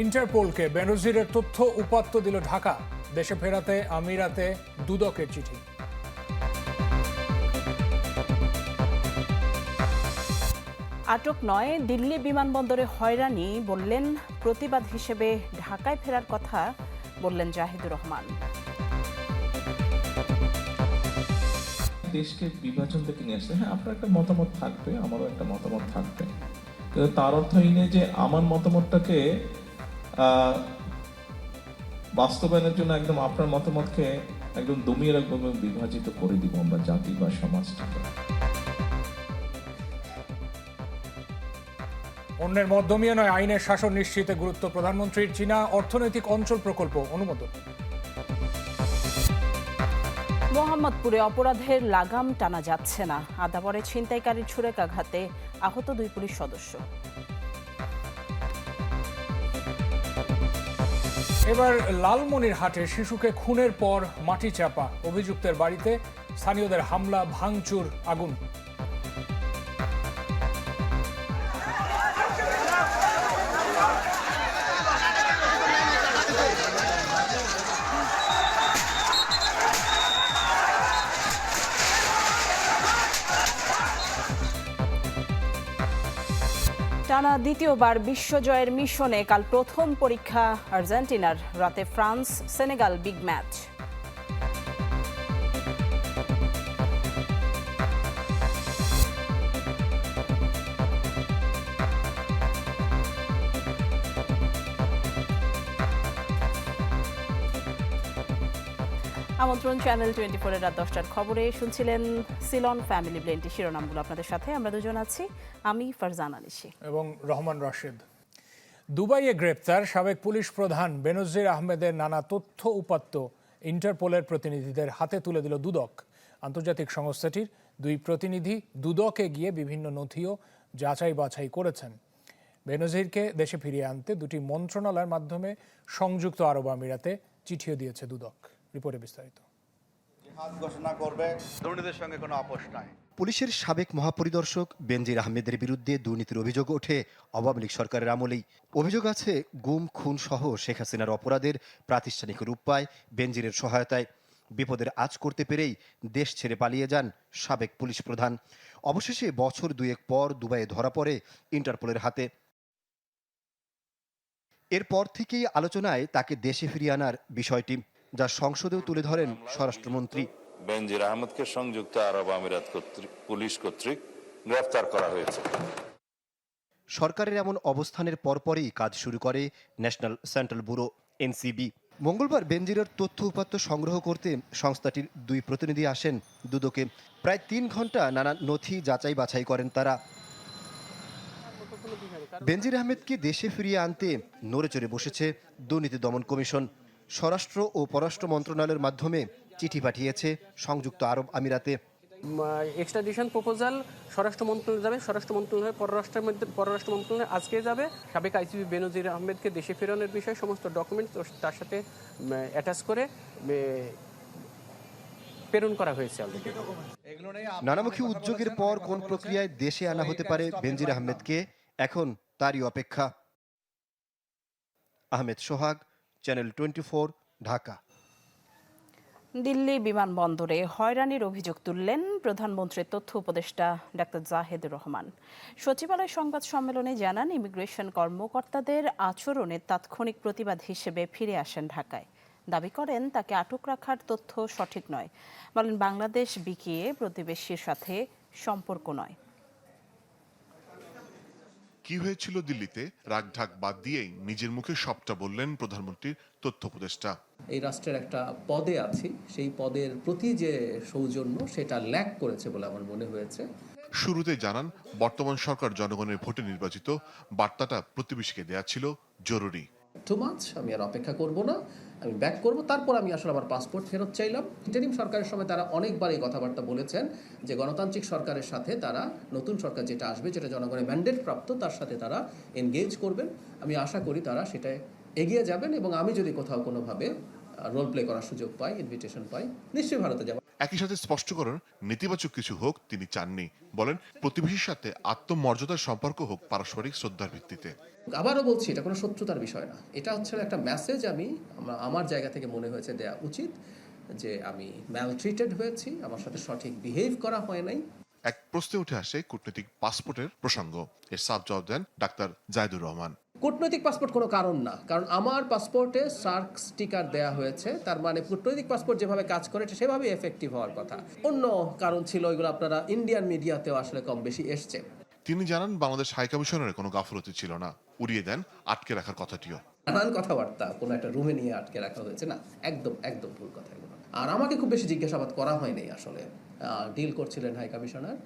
ইন্টারপোলকে বেনজিরের তথ্য উপাত্ত দিল ঢাকা। দেশে ফেরাতে আমিরাতে দুদকের চিঠি। আটক নয়, দিল্লি বিমানবন্দরে হয়রানি বললেন প্রতিবাদ হিসেবে ঢাকায় ফেরার কথা বললেন জাহিদুর রহমান। দেশকে বিভাজন থেকে নিয়ে আসছে। হ্যাঁ, আপনার একটা মতামত থাকবে, আমারও একটা মতামত থাকবে, কিন্তু তার অর্থ এই নেই যে আমার মতামতটাকে বাস্তবায়নের জন্য একদম আপনার মতামতকে একদম দমিয়ে রাখবো এবং বিভাজিত করে দিব আমরা জাতি বা সমাজটাকে। অন্যের মত দমিয়ে নয়, আইনের শাসন নিশ্চিতে গুরুত্ব প্রধানমন্ত্রীর। চীনা অর্থনৈতিক অঞ্চল প্রকল্প অনুমোদন। মোহাম্মদপুরে অপরাধের লাগাম টানা যাচ্ছে না। আদাবরে ছিনতাইকারীর ছুরিকাঘাতে আহত 2 পুলিশ সদস্য। এবার লালমনিরহাটে শিশুকে খুনের পর মাটি চাপা, অভিযুক্তের বাড়িতে স্থানীয়দের হামলা, ভাঙচুর, আগুন। টানা দ্বিতীয়বার বিশ্বজয়ের মিশনে কাল প্রথম পরীক্ষা আর্জেন্টিনার। রাতে ফ্রান্স সেনেগাল বিগ ম্যাচ। আমন্ত্রণ চ্যানেল 24 রাত 10টার খবরে। শুনছিলেন সিলন ফ্যামিলি ব্লেন্টি। শিরোনামগুলো আপনাদের সাথে আমরা দুজন আছি, আমি ফারজানা নিশি এবং রহমান রাশেদ। দুবাইয়ে গ্রেপ্তার সাবেক পুলিশ প্রধান বেনজির আহমেদের নানা তথ্য উপাত্ত ইন্টারপোলের প্রতিনিধিদের হাতে তুলে দিল দুদক। আন্তর্জাতিক সংস্থাটির 2 প্রতিনিধি দুদকে গিয়ে বিভিন্ন নথিও যাচাই বাছাই করেছেন। বেনজিরকে দেশে ফিরিয়ে আনতে 2টি মন্ত্রণালয়ের মাধ্যমে সংযুক্ত আরব আমিরাতে চিঠিও দিয়েছে দুদক। রিপোর্টে বিস্তারিত। ঘোষণা করবে, দুর্নীতির সঙ্গে কোনো আপোষ নাই। পুলিশের সাবেক মহাপরিদর্শক বেনজির আহমেদের বিরুদ্ধে দুর্নীতির অভিযোগ ওঠে আওয়ামী লীগ সরকারের আমলেই। অভিযোগ আছে গুম খুন সহ শেখ হাসিনার অপরাধের প্রাতিষ্ঠানিক রূপ পায় বেনজিরের সহায়তায়। বিপদের আঁচ করতে পেরেই দেশ ছেড়ে পালিয়ে যান সাবেক পুলিশ প্রধান। অবশেষে বছর 2 পর দুবাইয়ে ধরা পড়ে ইন্টারপোলের হাতে। এরপর থেকেই আলোচনায় তাকে দেশে ফিরিয়ে আনার বিষয়টি, যা সংসদেও তুলে ধরেন স্বরাষ্ট্রমন্ত্রী। বেনজির আহমেদকে সংযুক্ত আরব আমিরাত পুলিশ কর্তৃক গ্রেফতার করা হয়েছে। সরকারের এমন অবস্থানের পরপরই কাজ শুরু করে ন্যাশনাল সেন্ট্রাল ব্যুরো এনসিবি। মঙ্গলবার বেনজিরের তথ্য উপাত্ত সংগ্রহ করতে সংস্থাটির 2 প্রতিনিধি আসেন দুদকে। প্রায় 3 ঘন্টা নানা নথি যাচাই বাছাই করেন তারা। বেনজির আহমেদকে দেশে ফিরিয়ে আনতে নড়েচড়ে বসেছে দুর্নীতি দমন কমিশন। স্বরাষ্ট্র ও পররাষ্ট্র মন্ত্রণালয়ের মাধ্যমে চিঠি পাঠিয়েছে সংযুক্ত আরব আমিরাতে। এক্সট্রাডিশন প্রপোজাল স্বরাষ্ট্র মন্ত্রণালয় যাবে, স্বরাষ্ট্র মন্ত্রণালয় পররাষ্ট্র মন্ত্রণালয় আজকে যাবে। সাবেক আইজিপি বেনজির আহমেদকে দেশে ফেরানোর বিষয়ে সমস্ত ডকুমেন্টস তার সাথে অ্যাটাচ করে প্রেরণ করা হয়েছে অলরেডি। নানামুখী উদ্যোগের পর কোন প্রক্রিয়ায় দেশে আনা হতে পারে বেনজির আহমেদকে, এখন তারই অপেক্ষা। আহমেদ সোহাগ, চ্যানেল 24, ঢাকা। দিল্লি বিমানবন্দরে হয়রানির অভিযোগ তুললেন প্রধানমন্ত্রীর তথ্য উপদেষ্টা ডাক্তার জাহিদুর রহমান। সচিবালয় সংবাদ সম্মেলনে জানান, ইমিগ্রেশন কর্মকর্তাদের আচরণের তাৎক্ষণিক প্রতিবাদ হিসেবে ফিরে আসেন ঢাকায়। দাবি করেন তাকে আটক রাখার তথ্য সঠিক নয়। বলেন বাংলাদেশ বিকিয়ে প্রতিবেশীর সাথে সম্পর্ক নয়। কি হয়েছিল দিল্লিতে রাগঢাক বাদ দিয়েই নিজের মুখে সবটা বললেন প্রধানমন্ত্রীর তথ্য উপদেষ্টা। এই রাষ্ট্রের একটা পদে আছি, সেই পদের প্রতি যে সৌজন্য সেটা ল্যাক করেছে বলে আমার মনে হয়েছে। শুরুতে জানান, বর্তমান সরকার জনগণের ভোটে নির্বাচিত, বার্তাটা প্রতিবেশীকে দেয়া ছিল জরুরি। টু মাচ, আমি আর অপেক্ষা করব না, আমি ব্যাক করব। তারপর আমি আসলে আমার পাসপোর্ট ফেরত চাইলাম। ইন্টারিম সরকারের সময় তারা অনেকবার এই কথাবার্তা বলেছেন যে গণতান্ত্রিক সরকারের সাথে তারা, নতুন সরকার যেটা আসবে, যেটা জনগণের ম্যান্ডেট প্রাপ্ত, তার সাথে তারা এনগেজ করবেন। আমি আশা করি তারা সেটায় এগিয়ে যাবেন এবং আমি যদি কোথাও কোনোভাবে রোল প্লে করার সুযোগ পাই, ইনভিটেশন পাই, নিশ্চয়ই ভারতে যাব। একই সাথে স্পষ্ট করেন নেতিবাচক কিছু হোক তিনি চাননি, বলেন প্রতিবেশীর সাথে আত্মমর্যাদার সম্পর্ক হোক পারস্পরিক শ্রদ্ধার ভিত্তিতে। আবারও বলছি, এটা কোনো শত্রুতার বিষয় না, এটা হচ্ছে একটা মেসেজ আমার জায়গা থেকে মনে হয়েছে দেয়া উচিত যে আমি ম্যালট্রিটেড হয়েছি, আমার সাথে সঠিক বিহেভ করা হয় নাই। এক প্রশ্নে উঠে আসে কূটনৈতিক পাসপোর্টের প্রসঙ্গ। এর সাফ জবাব দেন ডাক্তার জাহিদুর রহমান। কূটনৈতিক পাসপোর্ট কোনো কারণ না, কারণ আমার পাসপোর্টে সার্ক স্টিকার দেয়া হয়েছে, তার মানে কূটনৈতিক পাসপোর্ট যেভাবে কাজ করে সেভাবে এফেক্টিভ হওয়ার কথা। অন্য কারণ ছিল, ওইগুলো আপনারা ইন্ডিয়ান মিডিয়াতেও আসলে কম বেশি এসছে। তিনি জানান বাংলাদেশ হাইকমিশনের কোনো গাফলতি ছিল না, উড়িয়ে দেন আটকে রাখার কথাটিও। নানান কথাবার্তা কোনো একটা রুমে নিয়ে আটকে রাখা হয়েছে, না, একদম একদম ভুল কথা এগুলো। আর আমাকে খুব বেশি জিজ্ঞাসাবাদ করা হয়নি আসলে। ডিল করছিলেন হাই কমিশনার,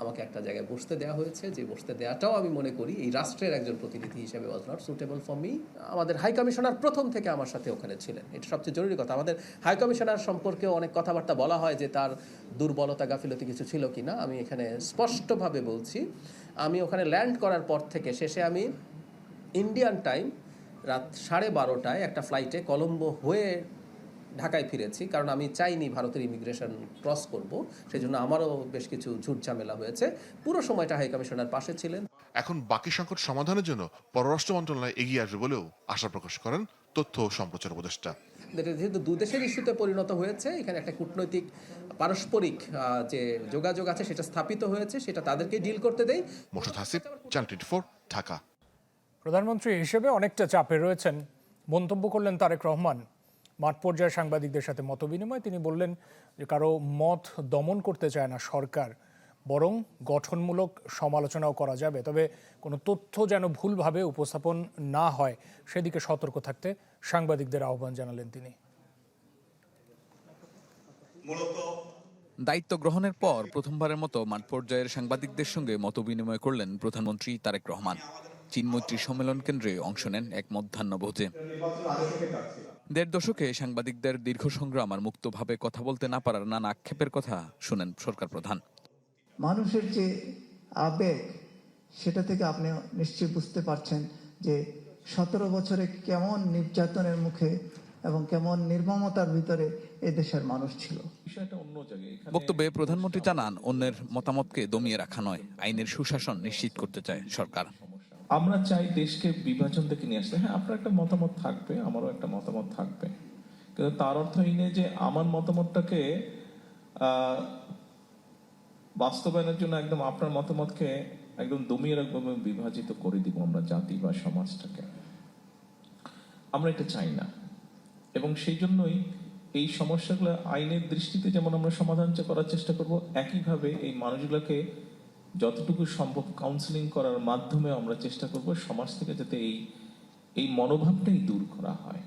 আমাকে একটা জায়গায় বসতে দেওয়া হয়েছে, যে বসতে দেওয়াটাও আমি মনে করি এই রাষ্ট্রের একজন প্রতিনিধি হিসেবে was not suitable for me. আমাদের হাই কমিশনার প্রথম থেকে আমার সাথে ওখানে ছিলেন, এটা সবচেয়ে জরুরি কথা। আমাদের হাই কমিশনার সম্পর্কেও অনেক কথাবার্তা বলা হয় যে তার দুর্বলতা গাফিলতি কিছু ছিল কিনা। আমি এখানে স্পষ্টভাবে বলছি, আমি ওখানে ল্যান্ড করার পর থেকে শেষে আমি ইন্ডিয়ান টাইম রাত 12:30টায় একটা ফ্লাইটে কলম্বো হয়ে ঢাকায় ফিরেছি, কারণ আমি চাইনি ভারতের ইমিগ্রেশন ক্রস করব, সেই জন্য আমারও বেশ কিছু ঝুট ঝামেলা হয়েছে। পুরো সময়টা হাই কমিশনার পাশে ছিলেন। এখন বাকি সংকট সমাধানের জন্য পররাষ্ট্র মন্ত্রণালয় এগিয়ে আসবে বলেও আশা প্রকাশ করেন তথ্য ও সম্প্রচার উপদেষ্টা। যেহেতু দুদেশের ইস্যুতে পরিণত হয়েছে, এখানে একটা কূটনৈতিক পারস্পরিক যে যোগাযোগ আছে সেটা স্থাপিত হয়েছে, সেটা তাদেরকে ডিল করতে দেয়। মোর্শেদ হাসিব, চ্যানেল 24, ঢাকা। প্রধানমন্ত্রী হিসেবে অনেকটা চাপে রয়েছেন মন্তব্য করলেন তারেক রহমান। মাঠ পর্যায়ে সাংবাদিকদের সাথে মতবিনিময় তিনি বললেন যে কারো মত দমন করতে চায় না সরকার, বরং গঠনমূলক সমালোচনাও করা যাবে, তবে কোনো তথ্য যেন ভুলভাবে উপস্থাপন না হয় সেদিকে সতর্ক থাকতে সাংবাদিকদের আহ্বান জানালেন তিনি। দায়িত্ব গ্রহণের পর প্রথমবারের মতো মাঠ পর্যায়ের সাংবাদিকদের সঙ্গে মতবিনিময় করলেন প্রধানমন্ত্রী তারেক রহমান। চীন মৈত্রী সম্মেলন কেন্দ্রে অংশ নেন এক মধ্যাহ্নভোজে। ১.৫ দশকে সাংবাদিকদের দীর্ঘ সংগ্রাম আর মুক্তভাবে কথা বলতে না পারার নানা আক্ষেপের কথা শুনেন সরকার প্রধান। মানুষের যে আবেগ, সেটা থেকে আপনি নিশ্চয়ই বুঝতে পারছেন যে 17 বছরে কেমন নির্যাতনের মুখে এবং কেমন নির্মমতার ভিতরে এদেশের মানুষ ছিল। বক্তব্যে প্রধানমন্ত্রী জানান, অন্যের মতামতকে দমিয়ে রাখা নয়, আইনের সুশাসন নিশ্চিত করতে চায় সরকার। আমরা চাই দেশকে বিভাজন থেকে নিয়ে আসতে। হ্যাঁ, আপনার একটা মতামত থাকবে, আমারও একটা মতামত থাকবে, কিন্তু তার অর্থ এই নেই যে আমার মতামতটাকে বাস্তবায়নের জন্য একদম আপনার মতামতকে একদম দমিয়ে রাখবো এবং বিভাজিত করে দিব আমরা জাতি বা সমাজটাকে। আমরা এটা চাই না, এবং সেই জন্যই এই সমস্যাগুলো আইনের দৃষ্টিতে যেমন আমরা সমাধান করার চেষ্টা করব, একইভাবে এই মানুষগুলোকে যতটুকু সম্ভব কাউন্সেলিং করার মাধ্যমে আমরা চেষ্টা করব সমাজ থেকে যাতে এই মনোভাবটাই দূর করা হয়।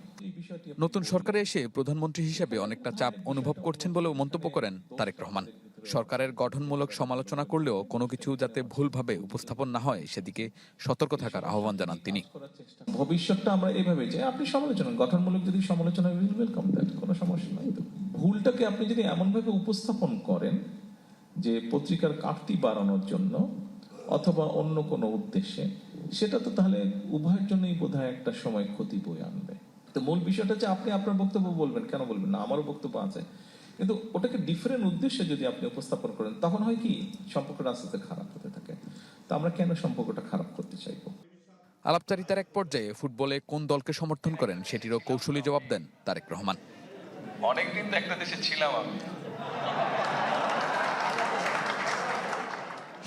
নতুন সরকারে এসে প্রধানমন্ত্রী হিসেবে অনেকটা চাপ অনুভব করছেন বলেও মন্তব্য করেন তারেক রহমান। সরকারের গঠনমূলক সমালোচনা করলেও কোনো কিছু যাতে ভুলভাবে উপস্থাপন না হয় সেদিকে সতর্ক থাকার আহ্বান জানান তিনি। ভবিষ্যৎটা আমরা এইভাবে যে আপনি সমালোচনা, গঠনমূলক যদি সমালোচনা, ওয়েলকাম দ্যাট, কোনো সমস্যা নাই। তো ভুলটাকে আপনি যদি এমনভাবে উপস্থাপন করেন যে পত্রিকার কাটতি বাড়ানোর জন্য অথবা অন্য কোনো উদ্দেশ্যে, সেটা তো তাহলে উভয়ের জন্যই বোধহয় একটা সময় ক্ষতি বয়ে আনবে। তো মূল বিষয়টা হচ্ছে আপনি আপনার বক্তব্য বলবেন, কেন বলবেন না, আমারও বক্তব্য আছে, কিন্তু ওটাকে ডিফারেন্ট উদ্দেশ্যে যদি আপনি উপস্থাপন করেন তখন হয় কি সম্পর্কটা আস্তে আস্তে খারাপ হতে থাকে। তো আমরা কেন সম্পর্কটা খারাপ করতে চাইবো? আলাপচারিতার এক পর্যায়ে ফুটবলে কোন দলকে সমর্থন করেন সেটিরও কৌশলী জবাব দেন তারেক রহমান। অনেকদিন তো একটা দেশে ছিলাম আমি।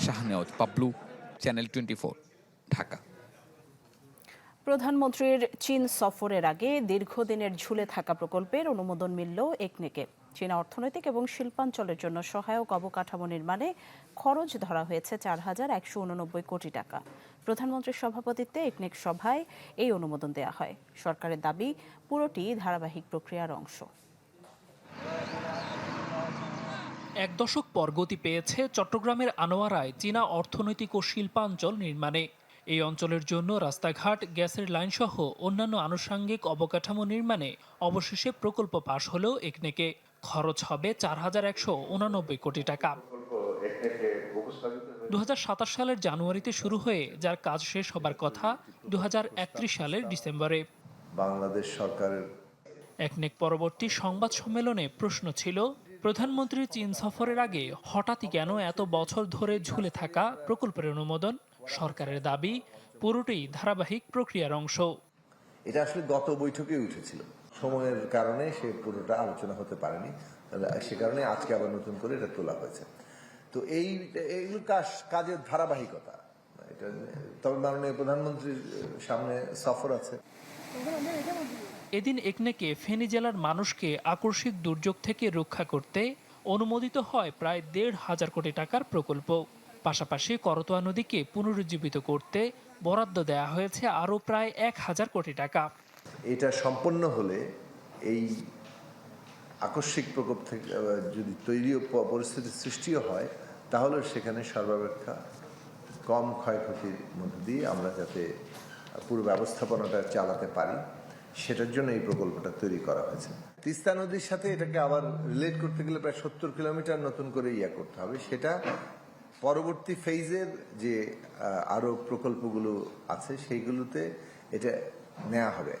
শাহনেওয়াজ পাবলু, চ্যানেল 24, ঢাকা। প্রধানমন্ত্রীর চীন সফরের আগে দীর্ঘদিনের ঝুলে থাকা প্রকল্পের অনুমোদন মিলল একনেকে। চীনা অর্থনৈতিক এবং শিল্পাঞ্চলের জন্য সহায়ক অবকাঠামো নির্মাণে খরচ ধরা হয়েছে 4,189 কোটি টাকা। প্রধানমন্ত্রীর সভাপতিত্বে একনেক সভায় এই অনুমোদন দেওয়া হয়। সরকারের দাবি, পুরোটি ধারাবাহিক প্রক্রিয়ার অংশ। 1 দশক পর গতি পেয়েছে চট্টগ্রামের আনোয়ারায় চীনা অর্থনৈতিক ও শিল্পাঞ্চল নির্মাণে। এই অঞ্চলের জন্য রাস্তাঘাট, গ্যাসের লাইন সহ অন্যান্য আনুষঙ্গিক অবকাঠামো নির্মাণে অবশেষে প্রকল্প পাশ হলেও একনেকে। খরচ হবে 4,189 কোটি টাকা। 2027 সালের জানুয়ারিতে শুরু হয়ে যার কাজ শেষ হবার কথা 2031 সালের ডিসেম্বরে। বাংলাদেশ সরকারের একনেক পরবর্তী সংবাদ সম্মেলনে প্রশ্ন ছিল, প্রধানমন্ত্রীর চীন সফরের আগে হঠাৎই কেন এত বছর ধরে ঝুলে থাকা প্রকল্পের অনুমোদন? সরকারের দাবি, পুরোটাই ধারাবাহিক প্রক্রিয়ার অংশ। এটা আসলে গত বৈঠকে উঠেছিল, সময়ের কারণে সে পুরোটা আলোচনা হতে পারেনি, সে কারণে আজকে আবার নতুন করে এটা তোলা হয়েছে। তো এইগুলো কাজের ধারাবাহিকতা। এটা তবে মাননীয় প্রধানমন্ত্রীর সামনে সফর আছে। এদিন একনেকে ফেনী জেলার মানুষকে আকস্মিক দুর্যোগ থেকে রক্ষা করতে অনুমোদিত হয় প্রায় ১৫০০ কোটি টাকার প্রকল্প। পাশাপাশি করতোয়া নদীকে পুনরুজ্জীবিত করতে বরাদ্দ দেওয়া হয়েছে আরও প্রায় ১,০০০ কোটি টাকা। এটা সম্পন্ন হলে এই আকস্মিক প্রকোপ থেকে যদি তৈরিও পরিস্থিতির সৃষ্টিও হয়, তাহলে সেখানে সর্বাপেক্ষা কম ক্ষয়ক্ষতির মধ্যে দিয়ে আমরা যাতে পুরো ব্যবস্থাপনাটা চালাতে পারি, সেটার জন্য এই প্রকল্পটা তৈরি করা হয়েছে। তিস্তা নদীর সাথে এটাকে আবার রিলেট করতে গেলে প্রায় ৭০ কিলোমিটার নতুন করে করতে হবে। সেটা পরবর্তী ফেজের যে আরো প্রকল্পগুলো আছে সেইগুলোতে এটা নেওয়া হবে।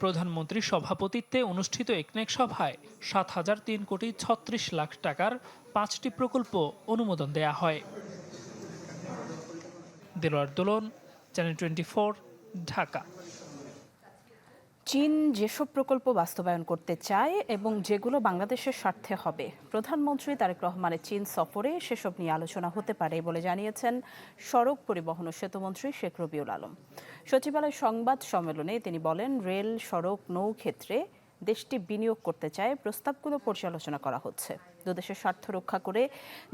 প্রধানমন্ত্রীর সভাপতিত্বে অনুষ্ঠিত একনেক সভায় ৭,০০৩ কোটি ৩৬ লাখ টাকার ৫টি প্রকল্প অনুমোদন দেয়া হয়। দেলোয়ার দোলন, চ্যানেল 24, ঢাকা। চীন যেসব প্রকল্প বাস্তবায়ন করতে চায় এবং যেগুলো বাংলাদেশের স্বার্থে হবে, প্রধানমন্ত্রী তারেক রহমানের চীন সফরে সেসব নিয়ে আলোচনা হতে পারে বলে জানিয়েছেন সড়ক পরিবহন ও সেতুমন্ত্রী শেখ রবিউল আলম। সচিবালয় সংবাদ সম্মেলনে তিনি বলেন, রেল, সড়ক, নৌ ক্ষেত্রে দেশটি বিনিয়োগ করতে চায়, প্রস্তাবগুলো পর্যালোচনা করা হচ্ছে। দুদেশের স্বার্থ রক্ষা করে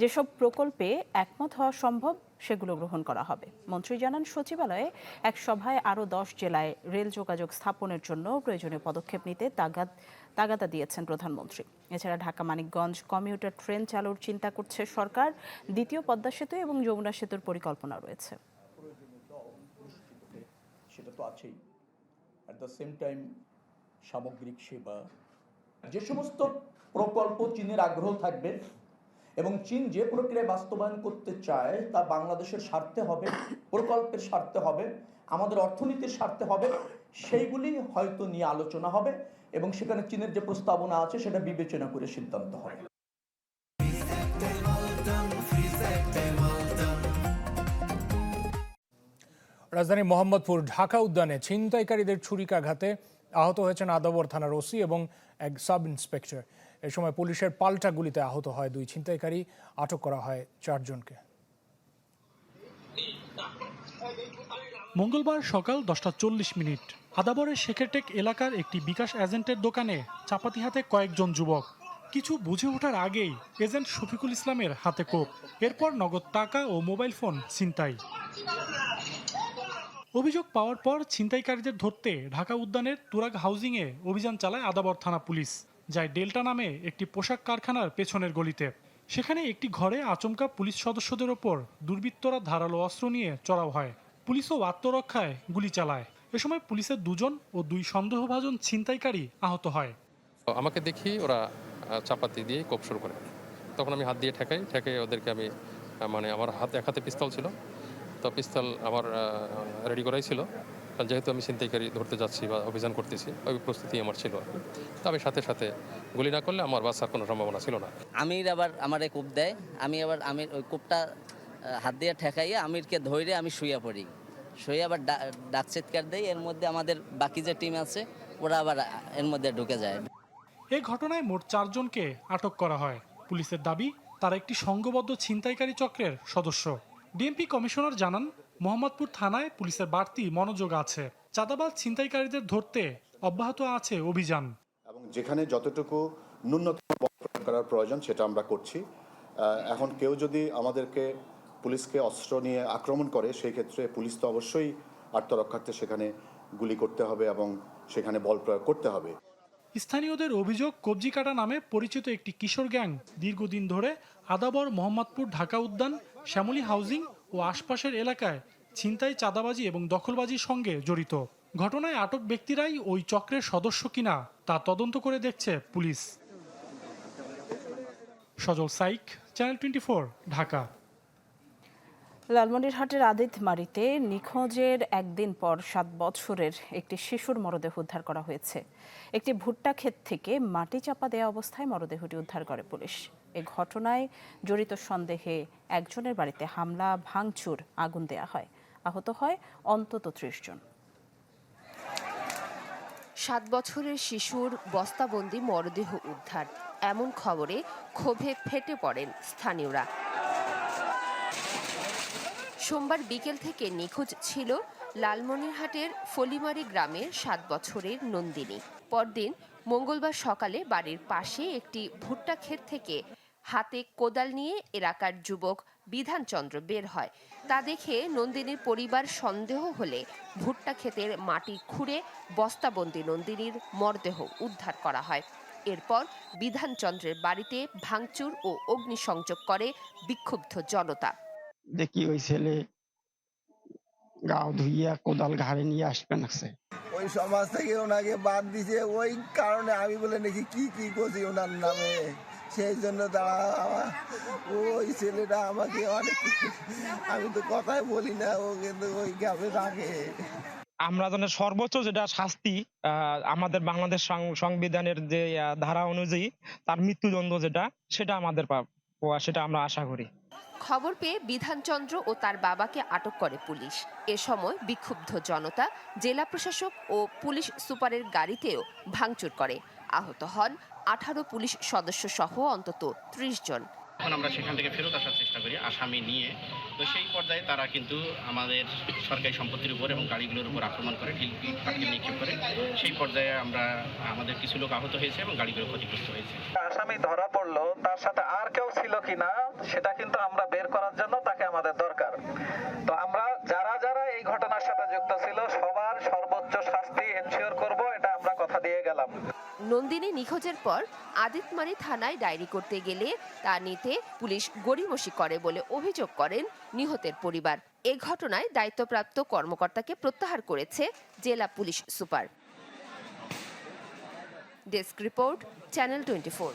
যেসব প্রকল্পে একমত হওয়া সম্ভব সেগুলো গ্রহণ করা হবে। মন্ত্রী জানান, সচিবালয়ে এক সভায় আরও ১০ জেলায় রেল যোগাযোগ স্থাপনের জন্য প্রয়োজনীয় পদক্ষেপ নিতে তাগাদা দিয়েছেন প্রধানমন্ত্রী। এছাড়া ঢাকা মানিকগঞ্জ কমিউটার ট্রেন চালুর চিন্তা করছে সরকার। দ্বিতীয় পদ্মা সেতু এবং যমুনা সেতুর পরিকল্পনা রয়েছে। সেটা তো আছেই। অ্যাট দ্য সেম টাইম সামগ্রিক সেবা, যে সমস্ত প্রকল্প চীনের আগ্রহ থাকবে এবং চীন যে প্রক্রিয়ায় বাস্তবায়ন করতে চায় তা বাংলাদেশের স্বার্থে হবে, প্রকল্পের স্বার্থে হবে, আমাদের অর্থনীতির স্বার্থে হবে, সেইগুলি হয়তো নিয়ে আলোচনা হবে এবং সেখানে চীনের যে প্রস্তাবনা আছে সেটা বিবেচনা করে সিদ্ধান্ত হবে। রাজধানী মোহাম্মদপুর ঢাকা উদ্যানে ছিনতাইকারীদের ছুরিকাঘাতে আহত হয়েছেন আদাবর থানার ওসি এবং এক সাব ইন্সপেক্টর। এ সময় পুলিশের পাল্টা গুলিতে আহত হয় 2 ছিনতাইকারী, আটক করা হয় 4 জনকে। মঙ্গলবার সকাল 10:40 আদাবরের শেখেরটেক এলাকার একটি বিকাশ এজেন্টের দোকানে চাপাতি হাতে কয়েকজন যুবক। কিছু বুঝে ওঠার আগেই এজেন্ট শফিকুল ইসলামের হাতে কোপ, এরপর নগদ টাকা ও মোবাইল ফোন ছিনতাই। অভিযোগ পাওয়ার পর ছিনতাইকারীদের ধরতে ঢাকা উদ্যানের তুরাগ হাউজিংয়ে অভিযান চালায় আদাবর থানা পুলিশ, যায় ডেল্টা নামে একটি পোশাক কারখানার পেছনের গলিতে। সেখানে একটি ঘরে আচমকা পুলিশ সদস্যদের ওপর দুর্বৃত্তরা ধারালো অস্ত্র নিয়ে চড়াও হয়। পুলিশও আত্মরক্ষায় গুলি চালায়। এ সময় পুলিশের 2 জন ও 2 সন্দেহভাজন ছিনতাইকারী আহত হয়। আমাকে দেখি ওরা চাপাতি দিয়ে কোপ শুরু করে, তখন আমি হাত দিয়ে ঠেকাই ওদেরকে। আমি আমার এক হাতে পিস্তল ছিল, তো পিস্তল আমার রেডি করাই ছিল, যেহেতু আমি ছিনতাইকারী ধরতে যাচ্ছি বা অভিযান করতেছি, ওই প্রস্তুতি আমার ছিল। তো আমি সাথে সাথে গুলি না করলে আমার বাঁচার কোনো সম্ভাবনা ছিল না। আমির আবার আমারে কোপ দেয়, আমি আমির ওই কোপটা হাত দিয়ে ঠেকাইয়া আমিরকে ধরে আমি শুয়ে পড়ি, শুয়ে আবার ডাক চিৎকার দেই। এর মধ্যে আমাদের বাকি যে টিম আছে ওরা আবার এর মধ্যে ঢুকে যায়। এই ঘটনায় মোট 4 জনকে আটক করা হয়। পুলিশের দাবি, তারা একটি সংঘবদ্ধ ছিনতাইকারী চক্রের সদস্য। ডিএমপি কমিশনার জানান, মোহাম্মদপুর থানায় পুলিশের বাড়তি মনোযোগ আছে। চাঁদাবাজ ছিনতাইকারীদের ধরতে অব্যাহত আছে অভিযান। এবং যেখানে যতটুকু ন্যূনতম বল করার প্রয়োজন সেটা আমরা করছি। এখন কেউ যদি আমাদেরকে পুলিশকে অস্ত্র নিয়ে আক্রমণ করে, সেই ক্ষেত্রে পুলিশ তো অবশ্যই আত্মরক্ষার্থে সেখানে গুলি করতে হবে এবং সেখানে বল প্রয়োগ করতে হবে। স্থানীয়দের অভিযোগ, কবজি কাটা নামে পরিচিত একটি কিশোর গ্যাং দীর্ঘদিন ধরে আদাবর, মোহাম্মদপুর ঢাকা উদ্যান, শ্যামলী হাউজিং ও আশপাশের এলাকায় ছিনতাই, চাঁদাবাজি এবং দখলবাজির সঙ্গে জড়িত। ঘটনায় আটক ব্যক্তিরাই ওই চক্রের সদস্য কিনা তা তদন্ত করে দেখছে পুলিশ। সজল সাইক, চ্যানেল 24, ঢাকা। লালমনিরহাটের আদিতমারিতে নিখোঁজের একদিন পর 7 বছরের একটি শিশুর মরদেহ উদ্ধার করা হয়েছে। একটি ভুট্টা ক্ষেত থেকে মাটি চাপা দেওয়া অবস্থায় মরদেহটি উদ্ধার করে পুলিশ। এ ঘটনায় জড়িত সন্দেহে একজনের বাড়িতে হামলা, ভাঙচুর, আগুন দেয়া হয়। আহত হয় অন্তত 30 জন। 7 বছরের শিশুর বস্তাবন্দি মরদেহ উদ্ধার, এমন খবরে ক্ষোভে ফেটে পড়েন স্থানীয়রা। সোমবার বিকেল থেকে নিখোঁজ ছিল লালমনিরহাটের ফলিমারি গ্রামের 7 বছরের নন্দিনী। পরদিন মঙ্গলবার সকালে বাড়ির পাশে একটি ভুট্টা ক্ষেত থেকে হাতে কোদাল নিয়ে এলাকার যুবক বিধানচন্দ্র বের হয়। তা দেখে নন্দিনীর পরিবার সন্দেহ হলে ভুট্টা ক্ষেতের মাটি খুঁড়ে বস্তাবন্দি নন্দিনীর মরদেহ উদ্ধার করা হয়। এরপর বিধানচন্দ্রের বাড়িতে ভাঙচুর ও অগ্নিসংযোগ করে বিক্ষুব্ধ জনতা। দেখি ওই ছেলে গাও ধুইয়া কোদাল ঘাড়ে নিয়ে আসবেন আছে। ওই সমাজ থেকে ওনাকে বাদ দিছে, ওই কারণে আমি বলে নাকি কি করছি ওনার নামে, সেই জন্য তারা ওই ছেলেটা আমাকে অনেক, আমি তো কথাই বলি না, ও কিন্তু ওই গ্রামে থাকে। আমরা জানি সর্বোচ্চ যেটা শাস্তি আমাদের বাংলাদেশ সংবিধানের যে ধারা অনুযায়ী তার মৃত্যুদণ্ড যেটা, সেটা আমাদের পাওয়া, সেটা আমরা আশা করি। খবর পেয়ে বিধানচন্দ্র ও তার বাবাকে আটক করে পুলিশ। এ সময় বিক্ষুব্ধ জনতা জেলা প্রশাসক ও পুলিশ সুপারের গাড়িতেও ভাঙচুর করে। আহত হন 18 পুলিশ সদস্য সহ অন্তত 30 জন। এখন আমরা সেখান থেকে ফেরত আসার চেষ্টা করি আসামি নিয়ে, তো সেই পর্যায়ে তারা কিন্তু আমাদের সরকারি সম্পত্তির উপর এবং গাড়িগুলোর উপর আক্রমণ করে, ঢিল নিক্ষেপ করে। সেই পর্যায়ে আমাদের কিছু লোক আহত হয়েছে এবং গাড়িগুলো ক্ষতিগ্রস্ত হয়েছে। আসামি ধরা পড়লো, তার সাথে আর কেউ ছিল কিনা সেটা কিন্তু আমরা বের করার জন্য তাকে আমাদের দরকার। তো আমরা যারা যারা এই ঘটনার সাথে যুক্ত ছিল সবার সর্বোচ্চ শাস্তি এনশিওর করব, এটা আমরা কথা দিয়ে গেলাম। নন্দিনী নিখোঁজের পর আদিতমারি থানায় ডায়েরি করতে গেলে তা নিতে পুলিশ গড়িমসি করে বলে অভিযোগ করেন নিহতের পরিবার। এ ঘটনায় দায়িত্বপ্রাপ্ত কর্মকর্তাকে প্রত্যাহার করেছে জেলা police super. Desk report, channel 24।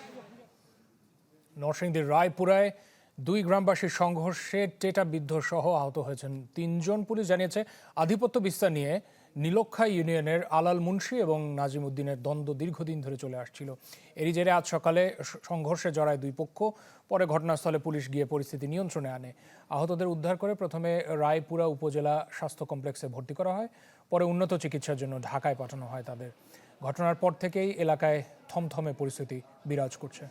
নরসিংদীর রায়পুরায় 2 গ্রামবাসীর সংঘর্ষে টেটাবিদ্ধ সহ আহত হয়েছেন 3 জন। পুলিশ জানিয়েছে আধিপত্য বিস্তার নিয়ে নীলক্ষা ইউনিয়নের আলাল মুন্সি এবং নাজিম উদ্দিনের দ্বন্দ্ব দীর্ঘদিন ধরে চলে আসছিল। এরই জেরে আজ সকালে সংঘর্ষে জড়ায় 2 পক্ষ। পরে ঘটনাস্থলে পুলিশ গিয়ে পরিস্থিতি নিয়ন্ত্রণে আনে। আহতদের উদ্ধার করে প্রথমে রায়পুরা উপজেলা স্বাস্থ্য কমপ্লেক্সে ভর্তি করা হয়, পরে উন্নত চিকিৎসার জন্য ঢাকায় পাঠানো হয় তাদের। ঘটনার পর থেকেই এলাকায় থমথমে পরিস্থিতি বিরাজ করছে।